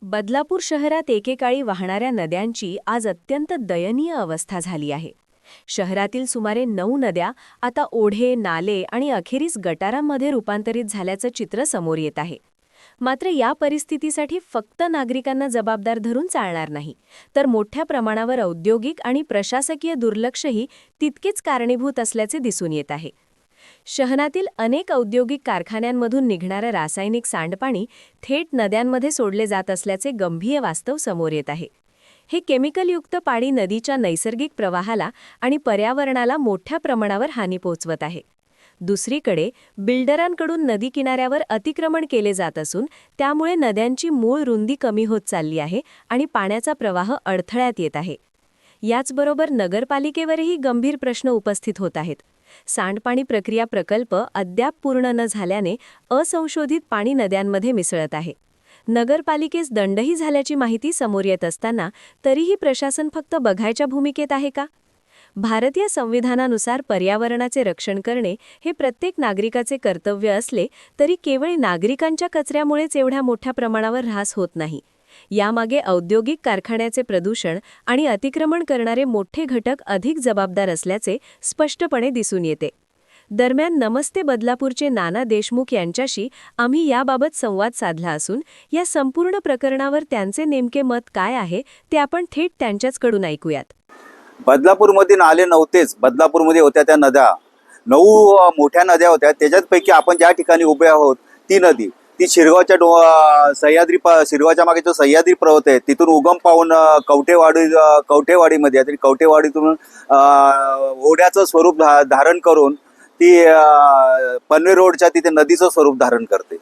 बदलापूर शहरात एकेकाळी वाहणाऱ्या नद्यांची आज अत्यंत दयनीय अवस्था झाली आहे. शहरातील सुमारे 9 नद्या आता ओढे, नाले आणि अखेरीस गटारांमध्ये रूपांतरित झाल्याचं चित्र समोर येत आहे. मात्र या परिस्थितीसाठी फक्त नागरिकांना जबाबदार धरून चालणार नाही, तर मोठ्या प्रमाणावर औद्योगिक आणि प्रशासकीय दुर्लक्षही तितकेच कारणीभूत असल्याचे दिसून येत आहे. शहरातील अनेक औद्योगिक कारखान्यांमधून निघणारं रासायनिक सांडपाणी थेट नद्यांमध्ये सोडले जात असल्याचे गंभीर वास्तव समोर येत आहे. हे केमिकलयुक्त पाणी नदीच्या नैसर्गिक प्रवाहाला आणि पर्यावरणाला मोठ्या प्रमाणावर हानी पोहोचवत आहे. दुसरीकडे बिल्डरांकडून नदी किनाऱ्यावर अतिक्रमण केले जात असून त्यामुळे नद्यांची मूळ रुंदी कमी होत चालली आहे आणि पाण्याचा प्रवाह अडथळ्यात येत आहे. याचबरोबर नगरपालिकेवरही गंभीर प्रश्न उपस्थित होत आहेत. सांडपाणी प्रक्रिया प्रकल्प अद्याप पूर्ण न झाल्याने असंशोधित पाणी नद्यांमध्ये मिसळत आहे. नगरपालिकेस दंडही झाल्याची माहिती समोर येत असताना तरीही प्रशासन फक्त बघायच्या भूमिकेत आहे का? भारतीय संविधानानुसार पर्यावरणाचे रक्षण करणे हे प्रत्येक नागरिकाचे कर्तव्य असले तरी केवळ नागरिकांच्या कचऱ्यामुळेच एवढ्या मोठ्या प्रमाणावर ऱ्हास होत नाही. यामागे औद्योगिक कारखान्याचे प्रदूषण आणि अतिक्रमण करणारे मोठे घटक अधिक जबाबदार असल्याचे स्पष्टपणे दिसून येते. दरम्यान नमस्ते बदलापूरचे नाना देशमुख यांच्याशी आम्ही याबाबत संवाद साधला असून या संपूर्ण प्रकरणावर त्यांचे नेमके मत काय आहे ते आपण थेट त्यांच्याचकडून ऐकूयात. बदलापूरमध्ये नाले नव्हतेच. बदलापूरमध्ये होत्या त्या नद्या 9 मोठ्या नद्या होत्या. त्याच्यापैकी आपण ज्या ठिकाणी उभे आहोत ती नदी ती शिरगावच्या शिरगावच्या मागे जो सह्याद्री पर्वत आहे तिथून उगम पाहून कवठेवाडीमध्ये आणि कवठेवाडीतून ओढ्याचं स्वरूप धारण करून ती पनवेल रोडच्या तिथे नदीचं स्वरूप धारण करते.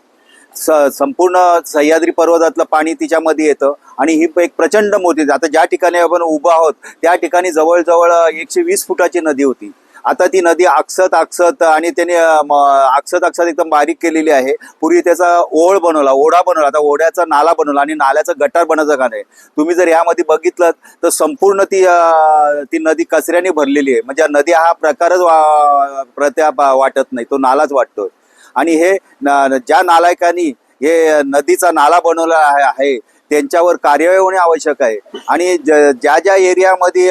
संपूर्ण सह्याद्री पर्वतातलं पाणी तिच्यामध्ये येतं आणि ही एक प्रचंड मोठी, आता ज्या ठिकाणी आपण उभं आहोत त्या ठिकाणी जवळजवळ 120 फुटाची नदी होती. आता ती नदी आकसत आणि त्याने आकसत एकदम बारीक केलेली आहे. पूर्वी त्याचा ओढा बनवला, आता ओढ्याचा नाला बनवला आणि नाल्याचं गटार बनायचं का नाही. तुम्ही जर यामध्ये बघितलं तर संपूर्ण ती नदी कचऱ्याने भरलेली आहे. म्हणजे नदी हा प्रकारच वाटत नाही, तो नालाच वाटतोय. आणि हे ज्या नालायकांनी हे नदीचा नाला बनवला आहे त्यांच्यावर कार्यवाही होणे आवश्यक आहे. आणि ज्या ज्या एरियामध्ये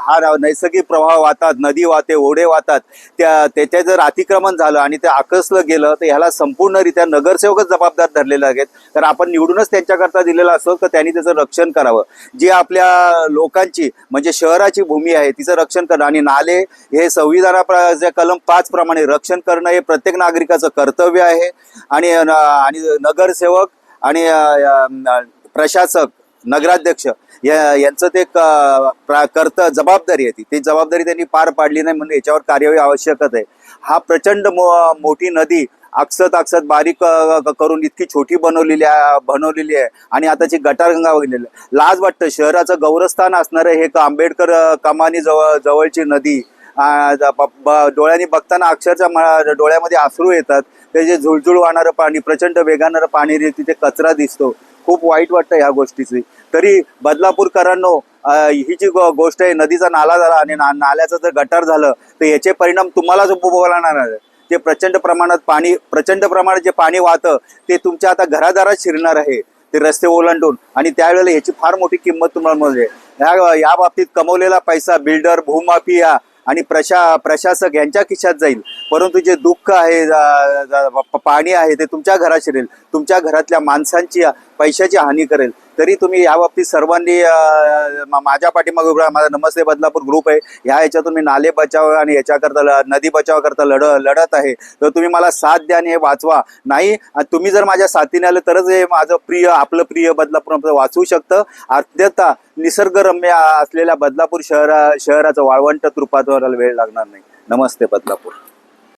हा नैसर्गिक प्रवाह वाहतात, नदी वाहते, ओढे वाहतात, त्याचे जर अतिक्रमण झालं आणि ते आकसलं गेलं तर ह्याला संपूर्णरित्या नगरसेवकच जबाबदार धरलेले आहेत. तर आपण निवडूनच त्यांच्याकरता दिलेलं असं तर त्यांनी त्याचं रक्षण करावं. जी आपल्या लोकांची म्हणजे शहराची भूमी आहे तिचं रक्षण करणं आणि नाले हे संविधानाच्या कलम 5 प्रमाणे रक्षण करणं हे प्रत्येक नागरिकाचं कर्तव्य आहे. आणि नगरसेवक आणि प्रशासक, नगराध्यक्ष यांचं ते जबाबदारी आहे. ती जबाबदारी त्यांनी पार पाडली नाही म्हणजे याच्यावर कार्यवाही आवश्यकच आहे. हा प्रचंड मोठी नदी आकसत बारीक करून इतकी छोटी बनवलेली आहे आणि आताची गटारगंगा वगैरे लाज वाटतं. शहराचं गौरवस्थान असणारं हे आंबेडकर कमानी जवळची नदी डोळ्यांनी बघताना अक्षरशः डोळ्यामध्ये अश्रू येतात. त्याचे झुळझुळ वाहणारं पाणी, प्रचंड वेगानं पाणी, तिथे कचरा दिसतो. खूप वाईट वाटतं ह्या गोष्टीची. तरी बदलापूरकरांनो, ही जी गोष्ट आहे नदीचा नाला झाला आणि नाल्याचं जर गटार झालं तर याचे परिणाम तुम्हालाच उपभोगायला आहे. जे प्रचंड प्रमाणात जे पाणी वाहतं ते तुमच्या आता घरादारात शिरणार आहे, ते रस्ते ओलांडून. आणि त्यावेळेला ह्याची फार मोठी किंमत तुम्हाला मिळेल. या बाबतीत कमवलेला पैसा बिल्डर, भूमाफिया आणि प्रशासक यांच्या खिशात जाईल. परंतु जे दुःख आहे, पाणी आहे ते तुमच्या घरात शिरेल, तुमच्या घरातल्या माणसांची पैशाची हानी करेल. तरी तुम्ही याबाबतीत सर्वांनी माझ्या पाठीमागे उभा. माझा नमस्ते बदलापूर ग्रुप आहे. ह्याच्यातून मी नाले बचाव आणि याच्याकरता नदी बचाव करता लढत आहे. तर तुम्ही मला साथ द्या आणि हे वाचवा. नाही तुम्ही जर माझ्या साथीने आले तरच हे माझं आपलं प्रिय बदलापूर वाचवू शकतं. अत्यंत निसर्गरम्य असलेल्या बदलापूर शहराचं वाळवंट रूपात वेळ लागणार नाही. नमस्ते बदलापूर.